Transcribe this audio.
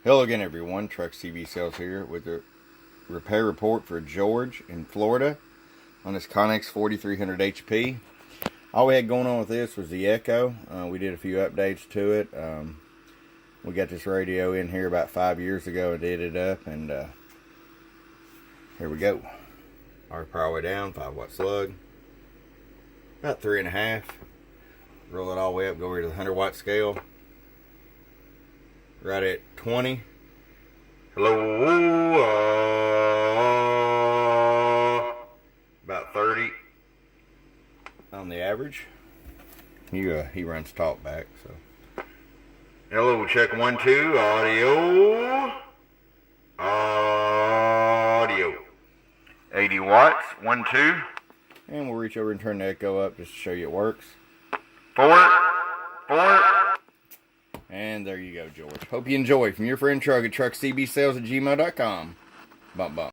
Hello again, everyone. Truck CB Sales here with the repair report for George in Florida on this Connex 4300 HP. All we had going on with this was the echo. We did a few updates to it. We got this radio in here about 5 years ago and did it up, and here we go. Our power way down, 5-watt slug, about 3.5. Roll it all the way up, go over to the 100-watt scale. Right at 20. Hello, about 30 on the average. He runs talk back, so. Hello, check 1 2, audio. 80 watts, 1 2. And we'll reach over and turn the echo up just to show you it works. 4. And there you go, George. Hope you enjoy. From your friend Truck at truckcbsales@gmail.com. Bump, bump.